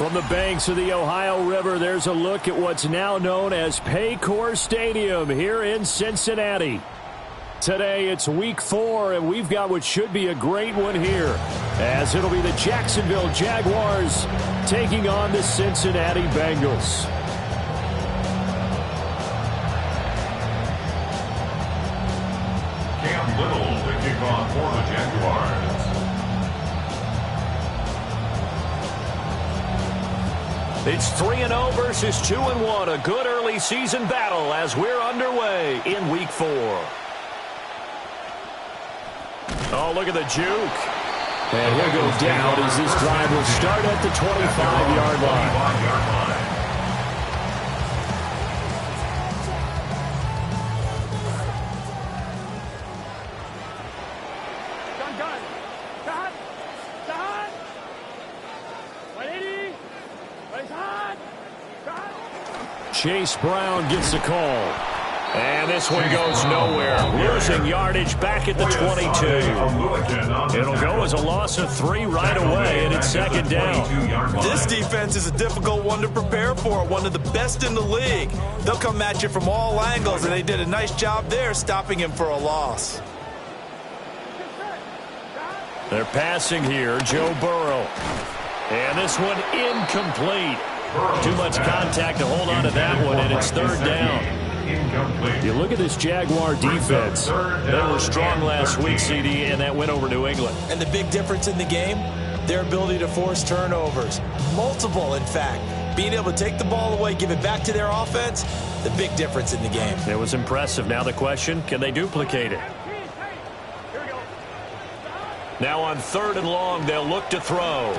From the banks of the Ohio River, there's a look at what's now known as Paycor Stadium here in Cincinnati. Today, it's week 4, and we've got what should be a great one here, as it'll be the Jacksonville Jaguars taking on the Cincinnati Bengals. Cam Little to kick off for the Jaguars. It's 3-0 versus 2-1, a good early season battle as we're underway in week 4. Oh, look at the juke. And he'll go down as this drive will start at the 25-yard line. Chase Brown gets the call. And this one goes nowhere. Losing yardage back at the 22. It'll go as a loss of 3 right away, and it's second down. This defense is a difficult one to prepare for, one of the best in the league. They'll come at you from all angles, and they did a nice job there stopping him for a loss. They're passing here, Joe Burrow. And this one incomplete. Too much contact to hold on to that one, and it's third down. You look at this Jaguar defense. They were strong last week, CD, and that went over New England. And the big difference in the game, their ability to force turnovers. Multiple, in fact. Being able to take the ball away, give it back to their offense, the big difference in the game. It was impressive. Now the question, can they duplicate it? Now on 3rd and long, they'll look to throw.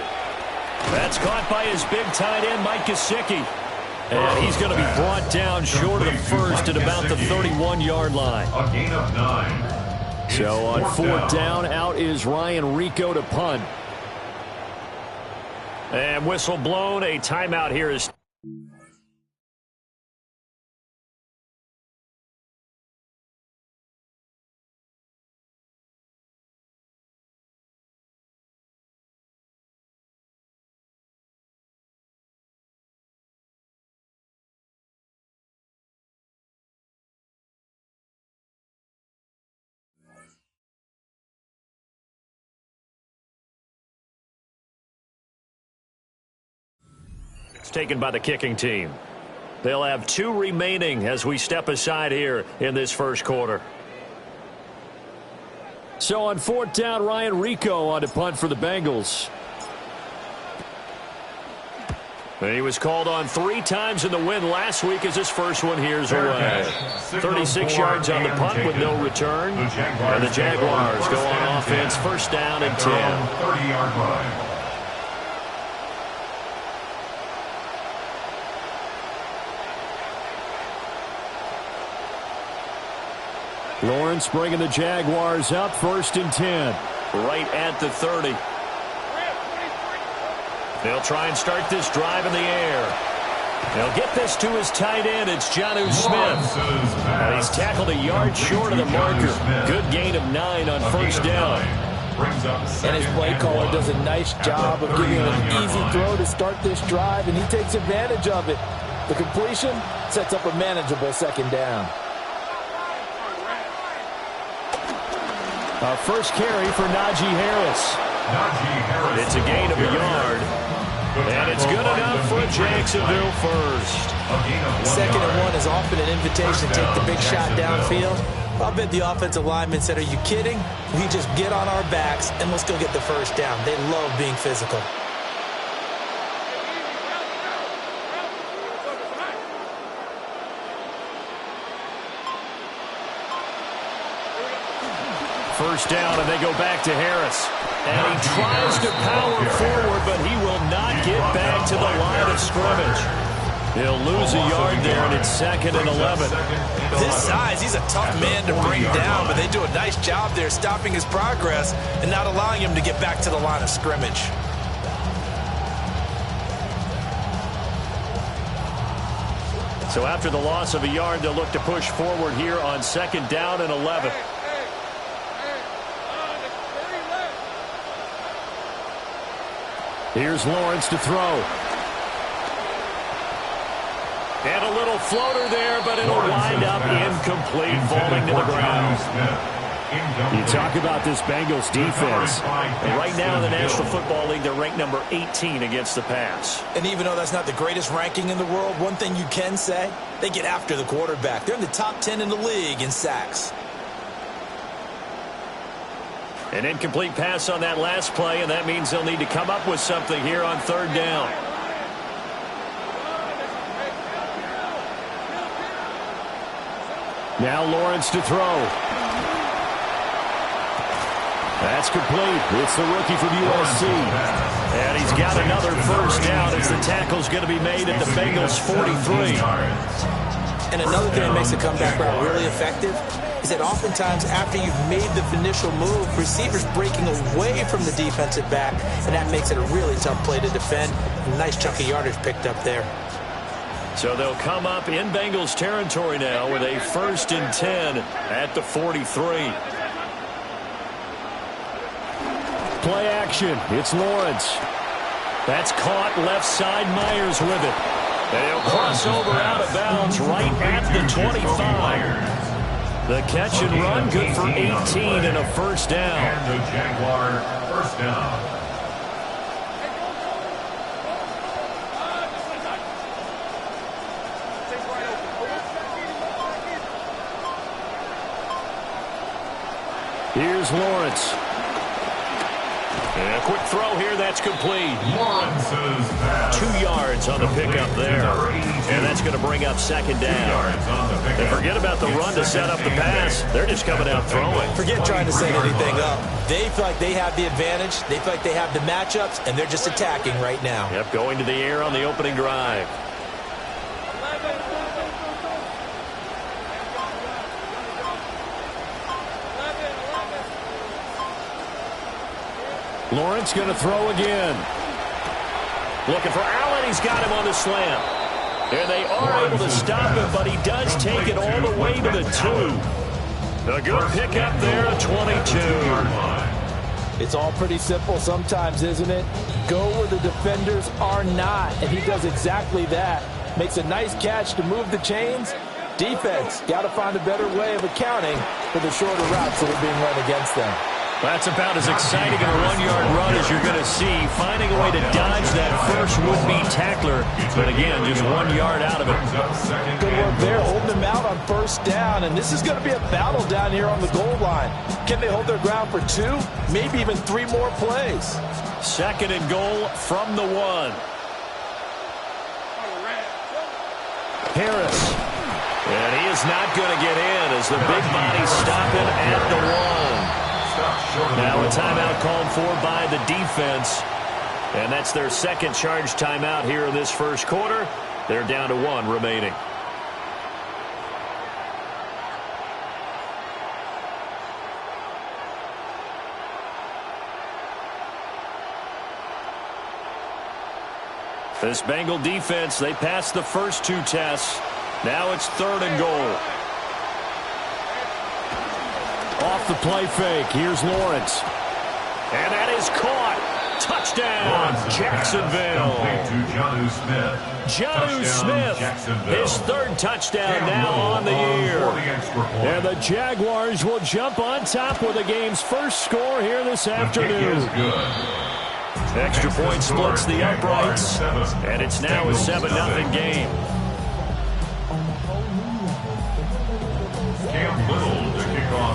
That's caught by his big tight end, Mike Gesicki. And he's going to be brought down short of the first at about the 31-yard line. A gain of 9. So on 4th down, out is Ryan Rico to punt. And whistle blown, a timeout here is... taken by the kicking team. They'll have 2 remaining as we step aside here in this first quarter. So on 4th down, Ryan Rico on to punt for the Bengals. And he was called on 3 times in the win last week as his first one here's away. 36 yards on the punt with no return. And the Jaguars go on offense, first down and 10. 30-yard line. Lawrence bringing the Jaguars up, 1st and 10. Right at the 30. They'll try and start this drive in the air. They'll get this to his tight end. It's Jonnu Smith. And he's tackled a yard short of the marker. Good gain of 9 on 1st down. And his play caller does a nice job of giving him an easy throw to start this drive, and he takes advantage of it. The completion sets up a manageable 2nd down. First carry for Najee Harris. It's a gain of a yard. And it's good enough for a Jacksonville first. 2nd and 1 is often an invitation to take the big shot downfield. I bet the offensive lineman said, are you kidding? We just get on our backs and let's go get the first down. They love being physical. First down, and they go back to Harris. And he tries to power forward, but he will not get back to the line of scrimmage. He'll lose a yard there, and it's 2nd and 11. His size, he's a tough man to bring down, but they do a nice job there stopping his progress and not allowing him to get back to the line of scrimmage. So after the loss of a yard, they'll look to push forward here on 2nd down and 11. Here's Lawrence to throw. And a little floater there, but it'll wind up incomplete, falling to the ground. You talk about this Bengals defense. And right now in the National Football League, they're ranked number 18 against the pass. And even though that's not the greatest ranking in the world, one thing you can say, they get after the quarterback. They're in the top 10 in the league in sacks. An incomplete pass on that last play, and that means they'll need to come up with something here on third down. Now Lawrence to throw. That's complete. It's the rookie from USC. And he's got another first down as the tackle's going to be made at the Bengals' 43. And another thing that makes the comeback route really effective is that oftentimes after you've made the initial move, receivers breaking away from the defensive back, and that makes it a really tough play to defend. A nice chunk of yardage picked up there. So they'll come up in Bengals territory now with a 1st and 10 at the 43. Play action. It's Lawrence. That's caught left side. Myers with it. And he'll cross over out of bounds right at the 25. The catch and run good for 18 and a first down. And the Jaguar first down. Here's Lawrence. And a quick throw here, that's complete. Lawrence's pass. 2 yards on the pickup there. And that's going to bring up second down. And forget about the run to set up the pass. They're just coming out throwing. Forget trying to set anything up. They feel like they have the advantage. They feel like they have the matchups, and they're just attacking right now. Yep, going to the air on the opening drive. Lawrence going to throw again. Looking for Allen. He's got him on the slant. And they are able to stop him, but he does take it all the way to the 2. A good pickup there at 22. It's all pretty simple sometimes, isn't it? Go where the defenders are not, and he does exactly that. Makes a nice catch to move the chains. Defense got to find a better way of accounting for the shorter routes that are being run against them. That's about as exciting a 1-yard run as you're going to see. Finding a way to dodge that first would-be tackler. But again, just 1 yard out of it. Good work there, holding him out on first down. And this is going to be a battle down here on the goal line. Can they hold their ground for 2, maybe even 3 more plays? 2nd and goal from the 1. Harris. And he is not going to get in as the big body stopping at the 1. Now a timeout called for by the defense. And that's their second charge timeout here in this first quarter. They're down to 1 remaining. This Bengal defense, they passed the first 2 tests. Now it's 3rd and goal. Off the play fake. Here's Lawrence. And that is caught. Touchdown, Jacksonville. Jonnu Smith, his 3rd touchdown now on the year. And the Jaguars will jump on top with the game's first score here this afternoon. Extra point splits the uprights, and it's now a 7-0 game.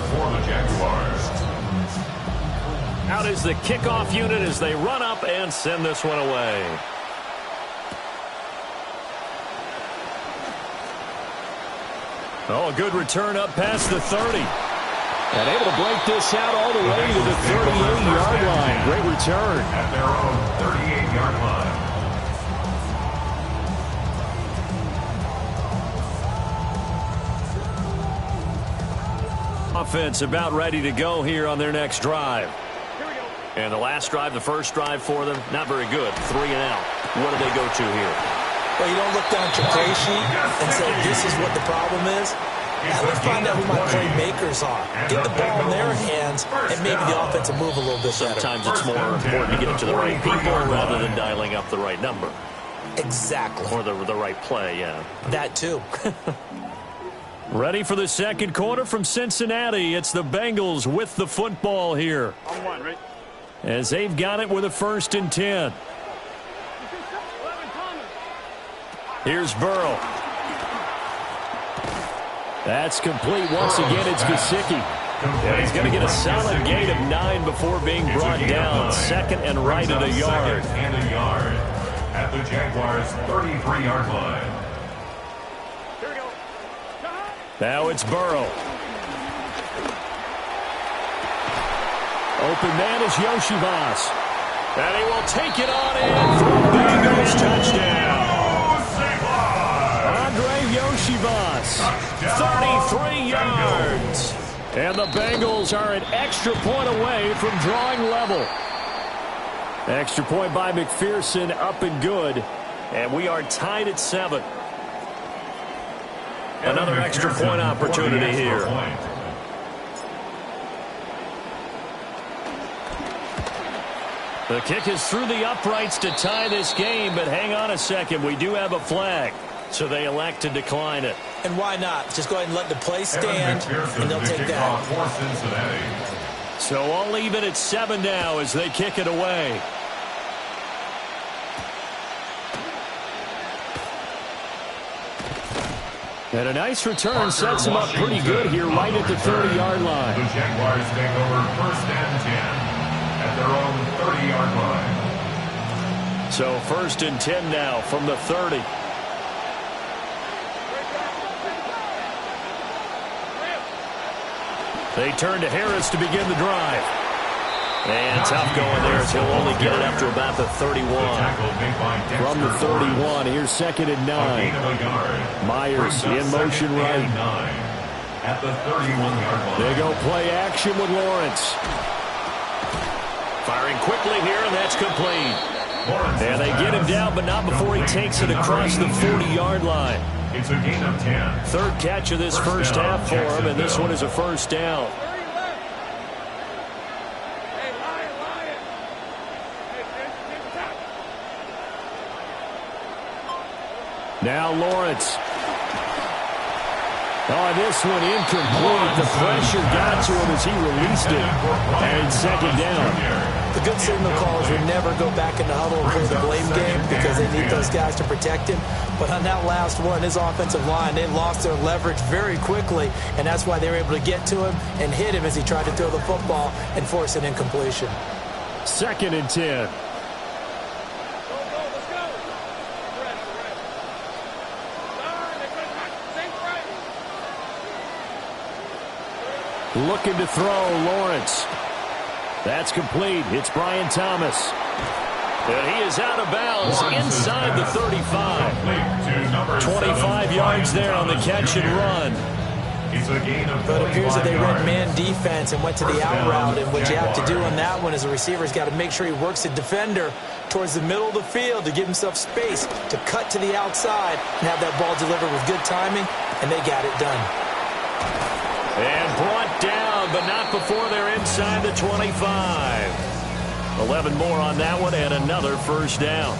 For the Jaguars. Out is the kickoff unit as they run up and send this one away. Oh, a good return up past the 30. And able to break this out all the way to the 38-yard line. Great return. At their own 38-yard line. Offense about ready to go here on their next drive. And the last drive, the first drive for them, not very good. 3 and out. What do they go to here? Well, you don't look down at your play sheet and say, this is what the problem is. Now let's find out who my playmakers are. Get the ball in their hands, and maybe the offense will move a little bit better. Sometimes it's more important to get it to the right people rather than dialing up the right number. Exactly. Or the right play, yeah. That too. Ready for the second quarter from Cincinnati. It's the Bengals with the football here. On one, right? As they've got it with a 1st and 10. Here's Burrow. That's complete. Once again, it's Gesicki. And he's going to get a solid gain of 9 before being brought down. 2nd and right at a yard. And a yard at the Jaguars' 33-yard line. Here we go. Now it's Burrow. Open man is Yoshivas. And he will take it on in for a Bengals touchdown. Andre Yoshivas, 33 yards. And the Bengals are an extra point away from drawing level. Extra point by McPherson, up and good. And we are tied at 7. Another extra point opportunity here. The kick is through the uprights to tie this game, but hang on a second. We do have a flag, so they elect to decline it. And why not? Just go ahead and let the play stand, and they'll take that. For Cincinnati. So all even at 7 now as they kick it away. And a nice return sets him up pretty good here right at the 30-yard line. The Jaguars take over 1st and 10 at their own 30-yard line. So 1st and 10 now from the 30. They turn to Harris to begin the drive. And tough going there as he'll only get it up to about the 31. From the 31, here's 2nd and 9. Myers in motion right. At the 31-yard line. They go play action with Lawrence. Firing quickly here, and that's complete. And they get him down, but not before he takes it across the 40-yard line. It's a gain of 10. 3rd catch of this first half for him, and this one is a 1st down. Now Lawrence. Oh, this one incomplete. The pressure got to him as he released it. And 2nd down. The good signal calls would never go back in the huddle and play the blame game because they need those guys to protect him. But on that last one, his offensive line, they lost their leverage very quickly, and that's why they were able to get to him and hit him as he tried to throw the football and force an incompletion. 2nd and 10. Looking to throw, Lawrence. That's complete. It's Brian Thomas. And he is out of bounds inside the 35. 25 yards there on the catch and run. But it appears that they read man defense and went to the out route. And what you have to do on that one is a receiver's got to make sure he works the defender towards the middle of the field to give himself space to cut to the outside and have that ball delivered with good timing, and they got it done. And brought down, but not before they're inside the 25. 11 more on that one, and another 1st down.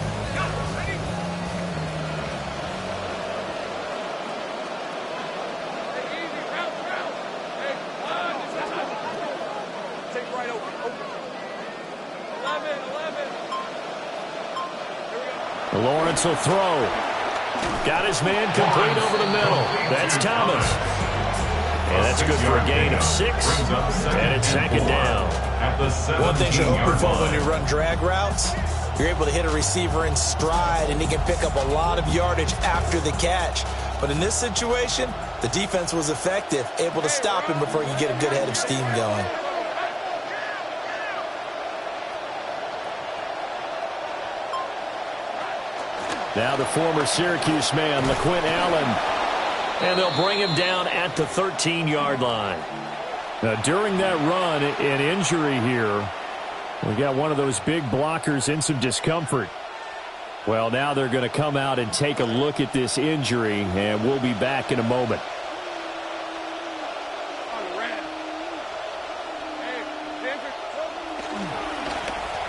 Lawrence will throw. Got his man complete over the middle. That's Thomas. And that's good for a gain of 6. And it's 2nd down. One thing you're hoping for when you run drag routes, you're able to hit a receiver in stride, and he can pick up a lot of yardage after the catch. But in this situation, the defense was effective, able to stop him before he could get a good head of steam going. Now the former Syracuse man, LaQuint Allen. And they'll bring him down at the 13-yard line. Now, during that run, an injury here. We got one of those big blockers in some discomfort. Well, now they're going to come out and take a look at this injury, and we'll be back in a moment.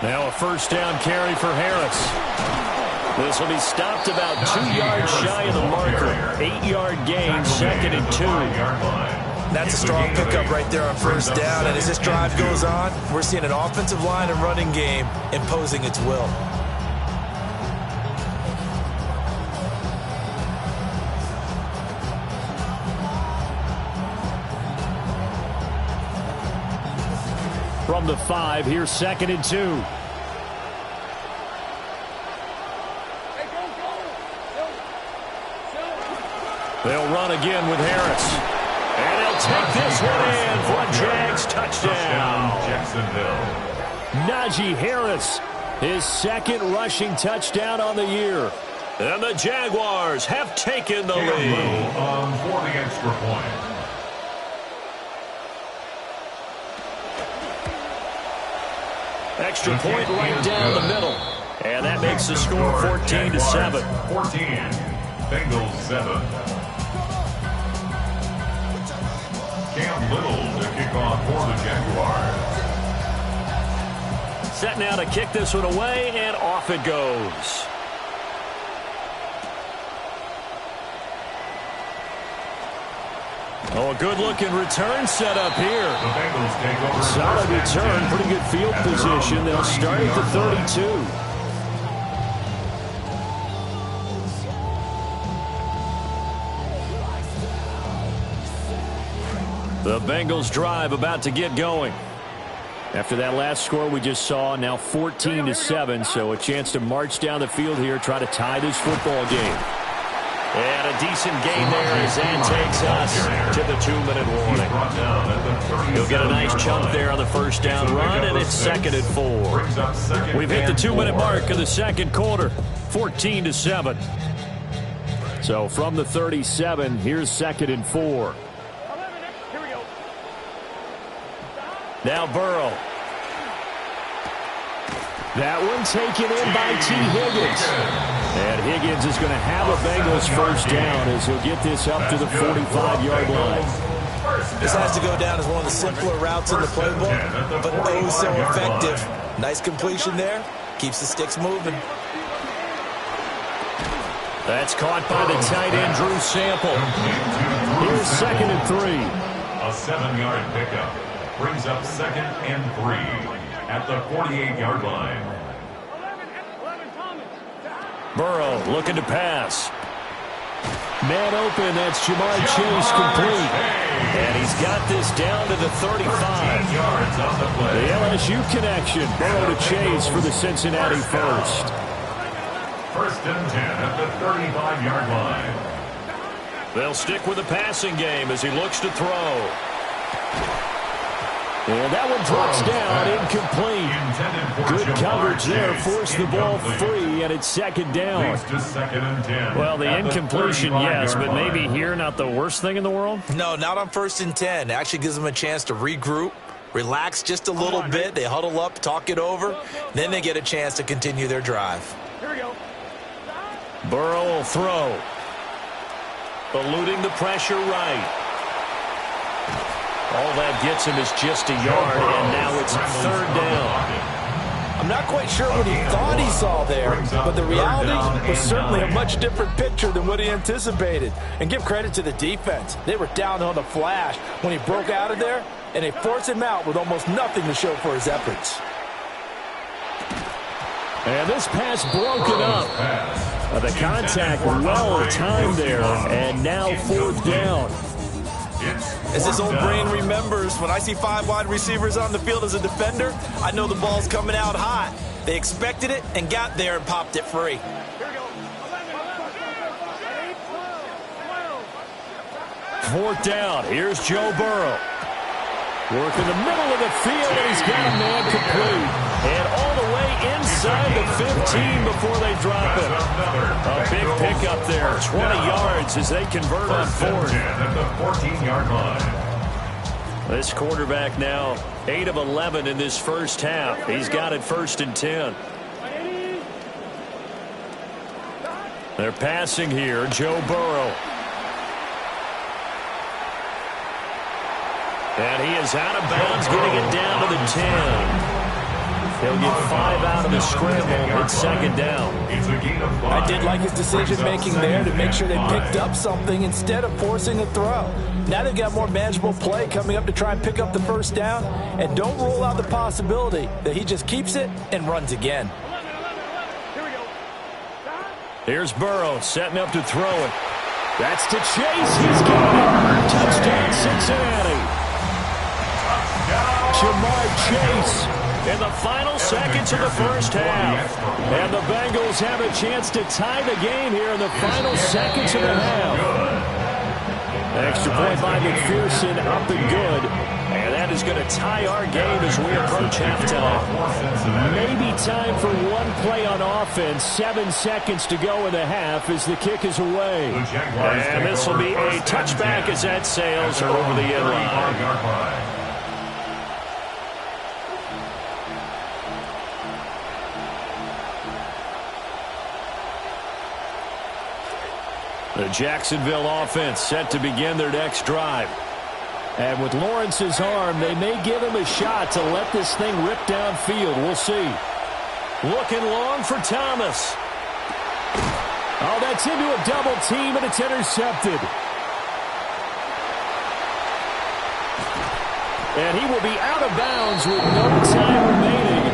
Now a 1st down carry for Harris. This will be stopped about 2 yards shy of the marker. 8-yard gain, 2nd and 2. That's a strong pickup right there on first down. And as this drive goes on, we're seeing an offensive line and running game imposing its will. From the 5, here's 2nd and 2. They'll run again with Harris. And they'll take this one in for a Jags touchdown. Jacksonville. Najee Harris, his 2nd rushing touchdown on the year. And the Jaguars have taken the lead. For the extra point. Extra point right down the middle. And that makes the score 14-7. 14. Bengals 7. Cam Little to kick off for the Jaguars. Set now to kick this one away, and off it goes. Oh, a good-looking return set up here. The Bengals take over. Solid return, pretty good field position. They'll start at the 32. The Bengals drive about to get going. After that last score we just saw, now 14-7, so a chance to march down the field here, try to tie this football game. And a decent gain there as that takes us to the 2-minute warning. He'll get a nice chunk there on the first down run, and it's 2nd and 4. We've hit the 2-minute mark of the second quarter, 14-7. So from the 37, here's 2nd and 4. Now Burrow. That one taken in by T. Higgins. And Higgins is going to have a Bengals first down as he'll get this up to the 45-yard line. This has to go down as one of the simpler routes in the playbook, but oh so effective. Nice completion there. Keeps the sticks moving. That's caught by the tight end, Drew Sample. Here's 2nd and 3. A 7-yard pickup. Brings up 2nd and 3 at the 48-yard line. Burrow looking to pass. Man open, that's Jamar Chase complete. And he's got this down to the 35. The LSU connection, Burrow to Chase for the Cincinnati first. 1st and 10 at the 35-yard line. They'll stick with the passing game as he looks to throw. And that one drops down, incomplete. Good coverage there, forced the ball free, and it's 2nd down. Well, the incompletion, yes, but maybe here not the worst thing in the world? No, not on 1st and 10. Actually gives them a chance to regroup, relax just a little bit. They huddle up, talk it over, then they get a chance to continue their drive. Here we go. Burrow will throw. Eluding the pressure right. All that gets him is just a yard, and now it's 3rd down. I'm not quite sure what he thought he saw there, but the reality was certainly a much different picture than what he anticipated. And give credit to the defense. They were down on the flash when he broke out of there, and they forced him out with almost nothing to show for his efforts. And this pass broken up. The contact well timed there, and now 4th down. As his old brain remembers, when I see 5 wide receivers on the field as a defender, I know the ball's coming out hot. They expected it and got there and popped it free. 4th down. Here's Joe Burrow. Working the middle of the field, and he's got a man complete. And all the way inside the 15 before they drop it. A big pickup there, 20 yards as they convert on 4th. At the 14-yard line. This quarterback now 8 of 11 in this first half. He's got it 1st and 10. They're passing here, Joe Burrow. And he is out of bounds, getting it down to the 10. He'll get 5 out of the scramble. It's second down. I did like his decision-making there to make sure they picked up something instead of forcing a throw. Now they've got more manageable play coming up to try and pick up the first down, and don't rule out the possibility that he just keeps it and runs again. Here's Burrow setting up to throw it. That's to Chase. He's got it. Touchdown, Cincinnati. Jamar Chase in the final seconds of the first half. And the Bengals have a chance to tie the game here in the final seconds of the half. Extra point by McPherson, up and good. And that is going to tie our game as we approach halftime. Maybe time for one play on offense. 7 seconds to go in the half as the kick is away. And this will be a touchback as that sails over the end line. The Jacksonville offense set to begin their next drive. And with Lawrence's arm, they may give him a shot to let this thing rip downfield. We'll see. Looking long for Thomas. Oh, that's into a double team, and it's intercepted. And he will be out of bounds with no time remaining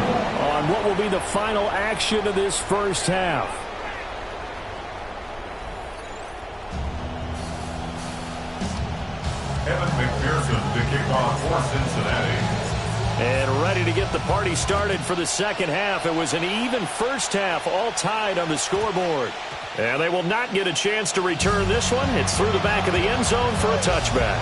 on what will be the final action of this first half. Evan McPherson to kick off for Cincinnati. And ready to get the party started for the second half. It was an even first half, all tied on the scoreboard. And they will not get a chance to return this one. It's through the back of the end zone for a touchback.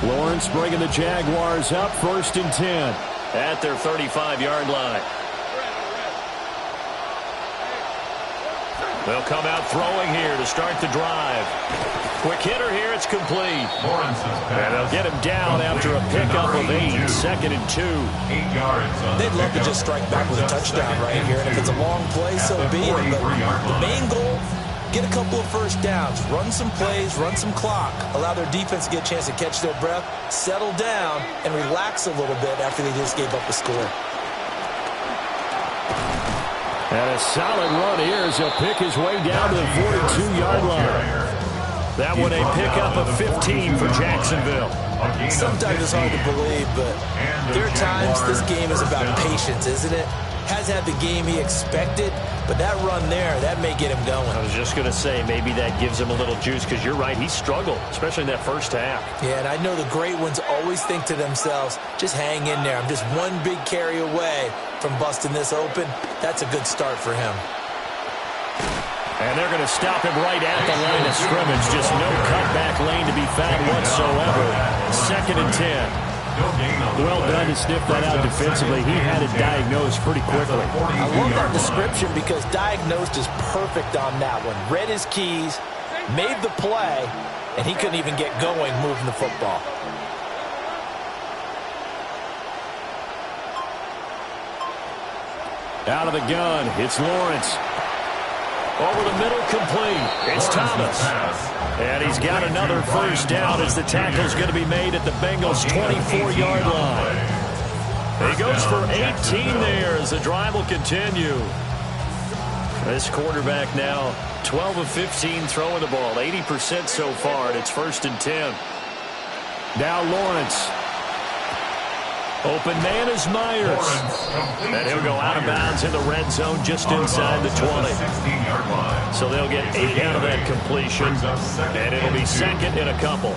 Lawrence bringing the Jaguars up, 1st and 10. At their 35-yard line. They'll come out throwing here to start the drive. Quick hitter here, it's complete. And they'll get him down after a pickup of 8, 2nd and 2. 8 yards. They'd love to just strike back with a touchdown right here, and if it's a long play, so be it. But the main goal, get a couple of first downs, run some plays, run some clock, allow their defense to get a chance to catch their breath, settle down, and relax a little bit after they just gave up a score. And a solid run here as he'll pick his way down to the 42-yard line. That one a pickup of 15 for Jacksonville. Sometimes it's hard to believe, but there are times this game is about patience, isn't it? Hasn't had the game he expected, but that run there, that may get him going. I was just going to say, maybe that gives him a little juice, because you're right, he struggled, especially in that first half. Yeah, and I know the great ones always think to themselves, just hang in there. I'm just one big carry away from busting this open. That's a good start for him. And they're going to stop him right at the line of scrimmage. Just no cutback lane to be found whatsoever. 2nd and 10. Well done to sniff that out defensively. He had it diagnosed pretty quickly. I love that description because diagnosed is perfect on that one. Read his keys, made the play, and he couldn't even get going moving the football. Out of the gun, it's Lawrence. Over the middle, complete. It's Thomas. And he's got another first down as the tackle's going to be made at the Bengals' 24-yard line. He goes for 18 there as the drive will continue. This quarterback now 12 of 15 throwing the ball, 80% so far, and it's 1st and 10. Now Lawrence. Open man is Myers. And he'll go out of bounds in the red zone just inside the 20. So they'll get 8 out of that completion. And it'll be 2nd and a couple.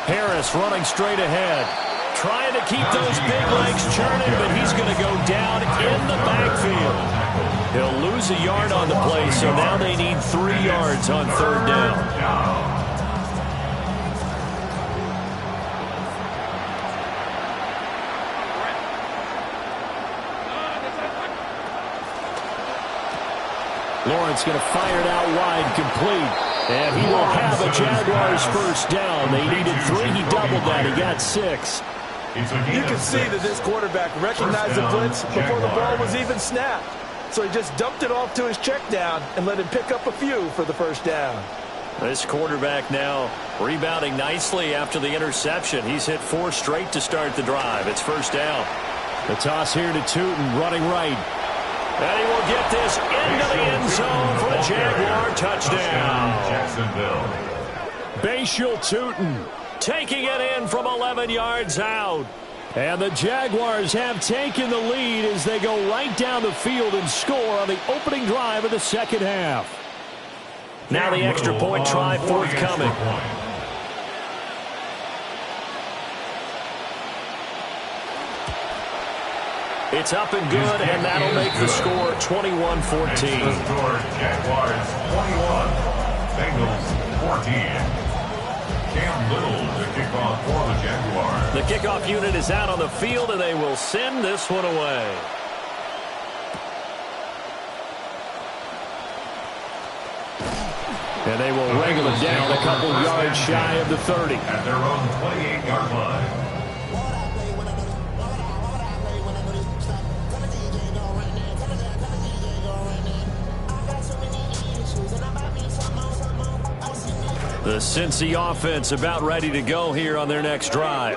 Harris running straight ahead. Trying to keep those big legs churning, but he's going to go down in the backfield. He'll lose a yard on the play, so now they need 3 yards on 3rd down. Lawrence going to fire it out wide, complete. And he will have a Jaguars first down. They needed 3. He doubled that. He got 6. You can see that this quarterback recognized the blitz before the ball was even snapped. So he just dumped it off to his check down and let him pick up a few for the first down. This quarterback now rebounding nicely after the interception. He's hit 4 straight to start the drive. It's first down. The toss here to Tootin, running right. And he will get this into the end zone for a Jaguar touchdown. Jacksonville. Bashal Tootin taking it in from 11 yards out. And the Jaguars have taken the lead as they go right down the field and score on the opening drive of the second half. Now the extra point try forthcoming. It's up and good, and that'll make the score 21-14. Jaguars 21, Bengals 14. Cam Little, the kickoff for the Jaguars. The kickoff unit is out on the field, and they will send this one away. And they will wrangle it down a couple yards shy of the 30. At their own 28-yard line. The Cincy offense about ready to go here on their next drive.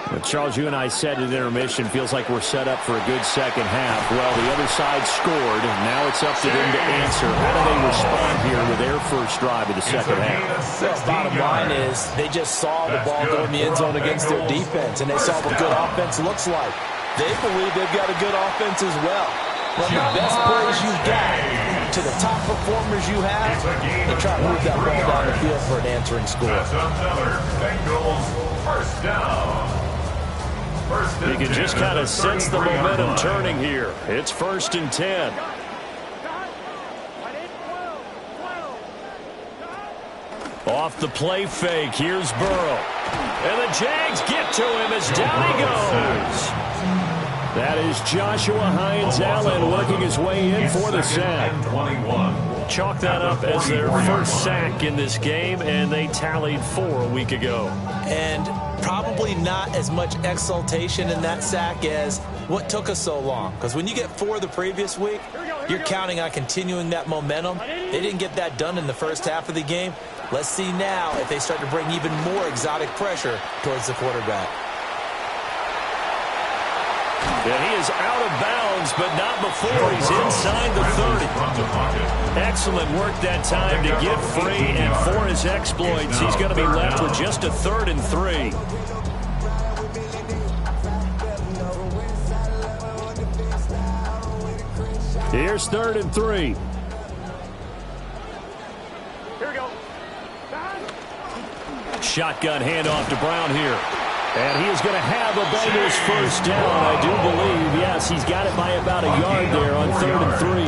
But Charles, you and I said at intermission, feels like we're set up for a good second half. Well, the other side scored, and now it's up to them to answer. How do they respond here with their first drive of the second half? Well, bottom line is they just saw the ball go in the end zone against their defense, and they saw what good offense looks like. They believe they've got a good offense as well. From the best players you've got to the top performers you have, and try to move that ball down the field for an answering score. That's another Bengals first down. You can just kind of sense the momentum turning here. It's 1st and 10. Off the play fake, here's Burrow. And the Jags get to him as down he goes. That is Joshua Hines-Allen working his way in for the sack. Chalk that up as their first sack in this game, and they tallied 4 a week ago. And probably not as much exultation in that sack as what took us so long. Because when you get 4 the previous week, you're counting on continuing that momentum. They didn't get that done in the first half of the game. Let's see now if they start to bring even more exotic pressure towards the quarterback. And he is out of bounds, but not before he's inside the 30. Excellent work that time to get free, and for his exploits, he's going to be left with just a 3rd and 3. Here's 3rd and 3. Here we go. Shotgun handoff to Brown here. And he is going to have a Bengals first down, I do believe. Yes, he's got it by about a yard there on 3rd and 3.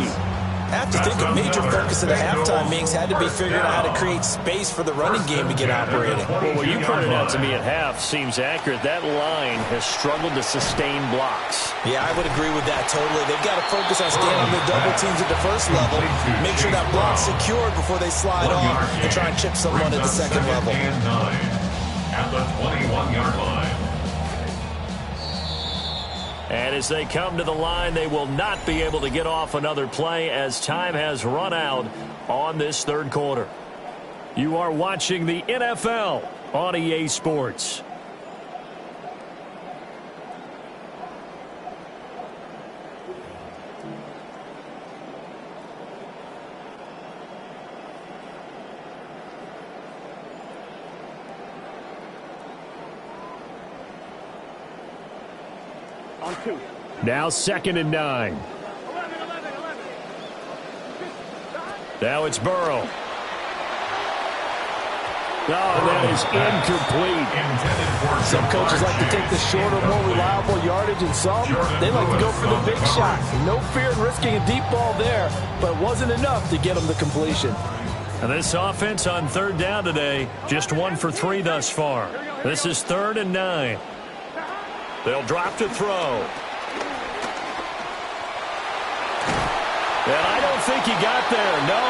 I have to think a major focus of the halftime meetings had to be figuring out how to create space for the running game to get operating. Well, what you pointed out to me at half seems accurate. That line has struggled to sustain blocks. Yeah, I would agree with that totally. They've got to focus on staying on their double teams at the first level, make sure that block's secured before they slide off and try and chip someone at the second level. At the 21-yard line. And as they come to the line, they will not be able to get off another play as time has run out on this 3rd quarter. You are watching the NFL on EA Sports. On 2. Now 2nd and 9. Now it's Burrow. Oh, that is incomplete. Some coaches like to take the shorter, more reliable yardage, and some, they like to go for the big shot. No fear in risking a deep ball there, but it wasn't enough to get them the completion. And this offense on 3rd down today, just 1 for 3 thus far. This is 3rd and 9. They'll drop to throw. And I don't think he got there? No.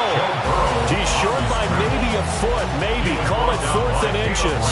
He's short by maybe a foot, maybe. Call it 4th and inches.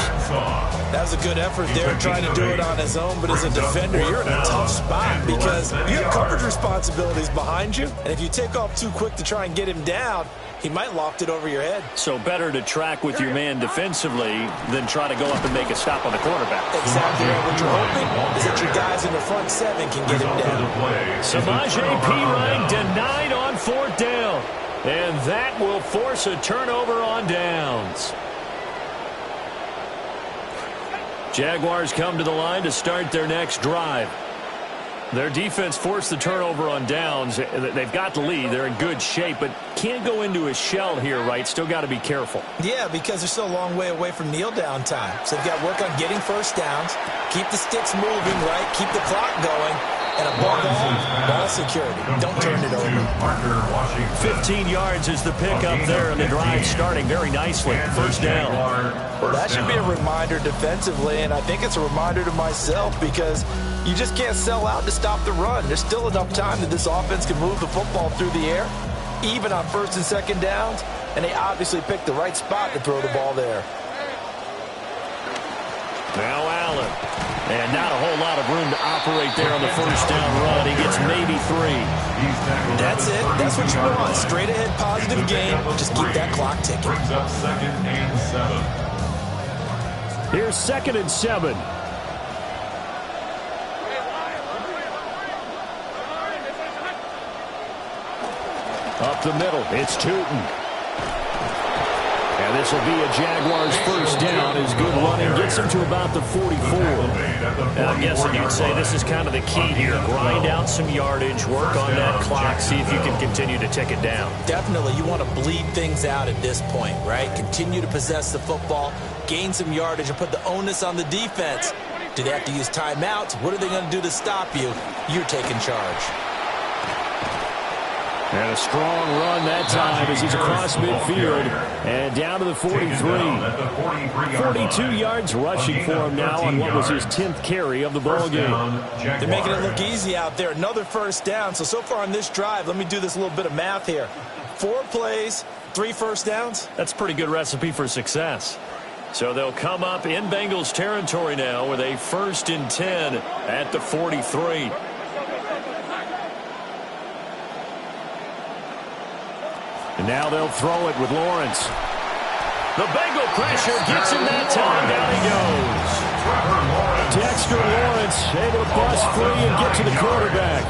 That was a good effort there trying to do it on his own, but as a defender, you're in a tough spot because you have coverage responsibilities behind you, and if you take off too quick to try and get him down, he might loft it over your head. So better to track with your man defensively than try to go up and make a stop on the quarterback. Exactly right. What you're hoping is that your guys in the front 7 can get him down. Samaje Perine denied on 4th down. And that will force a turnover on downs. Jaguars come to the line to start their next drive. Their defense forced the turnover on downs. They've got the lead. They're in good shape, but can't go into a shell here, right? Still got to be careful. Yeah, because they're still a long way away from kneel down time. So they've got to work on getting first downs, keep the sticks moving, right? Keep the clock going. And above all, ball security. Don't turn it over. 15 yards is the pickup there, and the drive starting very nicely. First down. Well, that should be a reminder defensively, and I think it's a reminder to myself because you just can't sell out to stop the run. There's still enough time that this offense can move the football through the air, even on 1st and 2nd downs, and they obviously picked the right spot to throw the ball there. Now Allen. And not a whole lot of room to operate there on the first down run. He gets maybe 3. That's it. That's what you want. Straight ahead positive game. Just keep that clock ticking. Brings up 2nd and 7. Here's 2nd and 7. Up the middle. It's Tootin. And this will be a Jaguars first down as good running gets him to about the 44. I'm guessing you'd say this is kind of the key here. Grind out some yardage, work on that clock, see if you can continue to tick it down. Definitely. You want to bleed things out at this point, right? Continue to possess the football, gain some yardage, and put the onus on the defense. Do they have to use timeouts? What are they going to do to stop you? You're taking charge. And a strong run that time as he's across midfield and down to the 43. 42 yards rushing for him now on what was his 10th carry of the ball game. They're making it look easy out there. Another first down. So far on this drive, let me do this little bit of math here. 4 plays, 3 first downs. That's a pretty good recipe for success. So they'll come up in Bengals territory now with a 1st and 10 at the 43. And now they'll throw it with Lawrence. The Bengal pressure gets him that time. Down he goes. Dexter Lawrence able to bust free and get to the quarterback.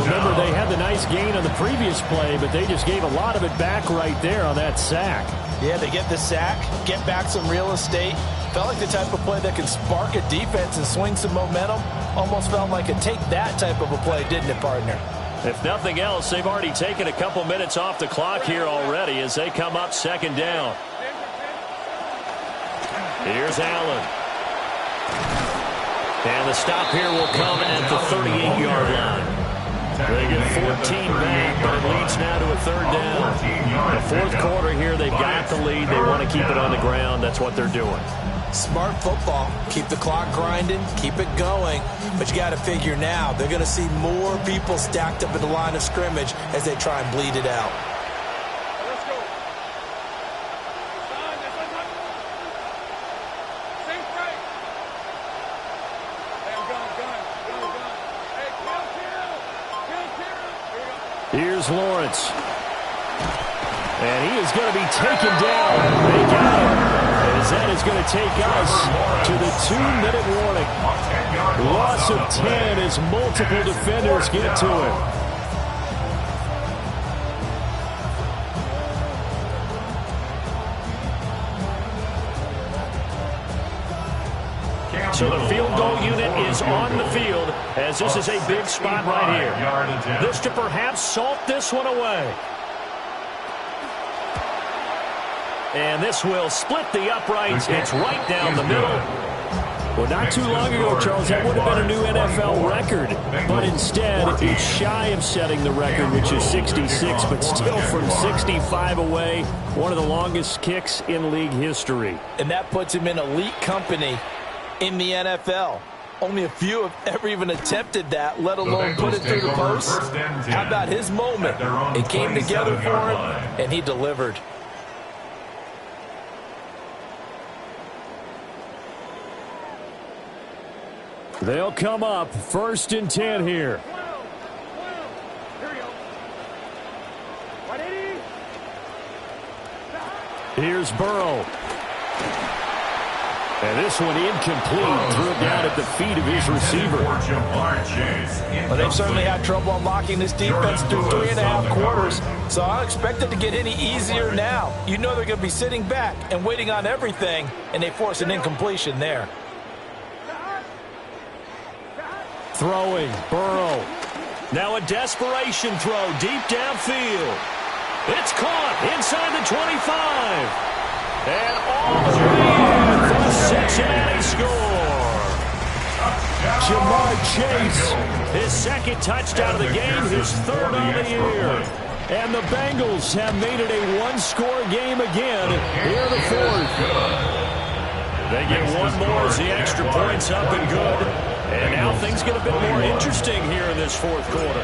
Remember, they had the nice gain on the previous play, but they just gave a lot of it back right there on that sack. Yeah, they get the sack, get back some real estate. Felt like the type of play that can spark a defense and swing some momentum. Almost felt like a take that type of a play, didn't it, partner? If nothing else, they've already taken a couple minutes off the clock here already as they come up 2nd down. Here's Allen. And the stop here will come at the 38-yard line. They get 14 back, but it leads now to a 3rd down. The 4th quarter here, they've got the lead. They want to keep it on the ground. That's what they're doing. Smart football. Keep the clock grinding, keep it going. But you got to figure now, they're going to see more people stacked up at the line of scrimmage as they try and bleed it out. Here's Lawrence. And he is going to be taken down. They got him. As that is going to take us to the 2-minute warning. Loss of 10 as multiple defenders get to him. So the field goal unit is on the field as this is a big spot right here. This to perhaps salt this one away. And this will split the uprights. It's right down the middle. Well, not too long ago, Charles, that would have been a new NFL record. But instead, it's shy of setting the record, which is 66, but still from 65 away, one of the longest kicks in league history. And that puts him in elite company in the NFL. Only a few have ever even attempted that, let alone put it through the post. How about his moment? It came together for him, and he delivered. They'll come up 1st and 10 here. Here's Burrow. And this one incomplete. Threw it down at the feet of his receiver. Well, they've certainly had trouble unlocking this defense through 3.5 quarters, so I don't expect it to get any easier now. You know they're going to be sitting back and waiting on everything, and they force an incompletion there. Throwing, Burrow. Now a desperation throw deep downfield. It's caught inside the 25. And all the way in for a Cincinnati score. Jamar Chase. His second touchdown of the game, his third on the year. And the Bengals have made it a one-score game again here in the 4th. They get one more as the extra point's up and good. And now things get a bit more interesting here in this 4th quarter.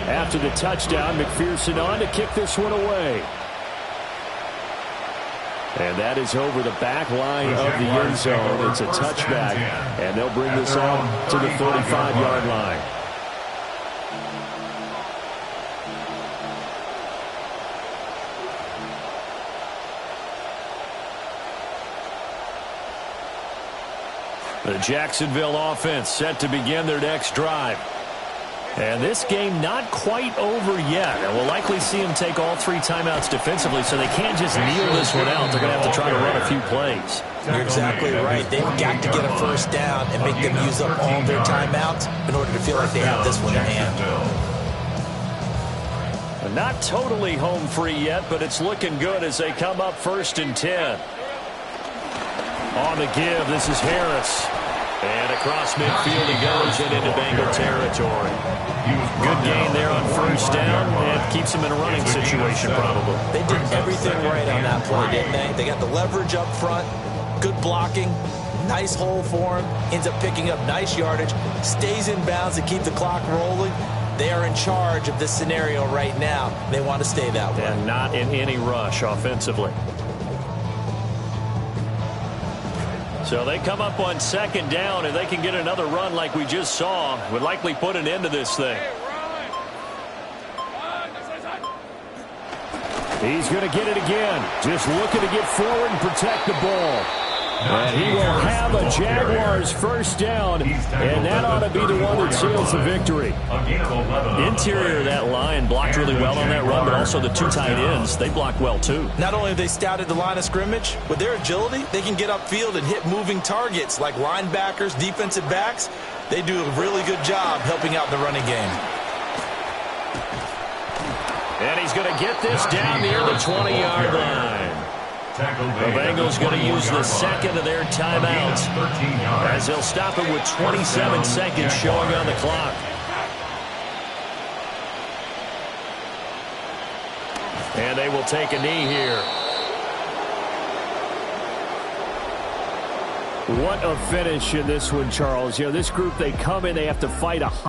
After the touchdown, McPherson on to kick this one away. And that is over the back line of the end zone. It's a touchback, and they'll bring this on to the 45-yard line. The Jacksonville offense set to begin their next drive. And this game not quite over yet. And we'll likely see them take all 3 timeouts defensively, so they can't just kneel this one out. They're going to have to try to run a few plays. You're exactly right. They've got to get a first down and make them use up all their timeouts in order to feel like they have this one in hand. Not totally home free yet, but it's looking good as they come up 1st and 10. On the give, this is Harris. And across midfield he goes and into Bengal territory. Good gain there on 1st down and keeps him in a running situation probably. They did everything right on that play, didn't they? They got the leverage up front, good blocking, nice hole for him, ends up picking up nice yardage, stays in bounds to keep the clock rolling. They are in charge of this scenario right now. They want to stay that way. And not in any rush offensively. So they come up on 2nd down, and they can get another run like we just saw. Would likely put an end to this thing. He's going to get it again. Just looking to get forward and protect the ball. And he will have a Jaguars 1st down, and that ought to be the one that seals the victory. Interior of that line blocked really well on that run, but also the 2 tight ends, they blocked well too. Not only have they scouted the line of scrimmage, with their agility, they can get upfield and hit moving targets like linebackers, defensive backs. They do a really good job helping out in the running game. And he's going to get this down near the 20-yard line. The Bengals going to use the second of their timeouts as they'll stop it with 27 seconds showing on the clock. And they will take a knee here. What a finish in this one, Charles. You know, this group, they come in, they have to fight a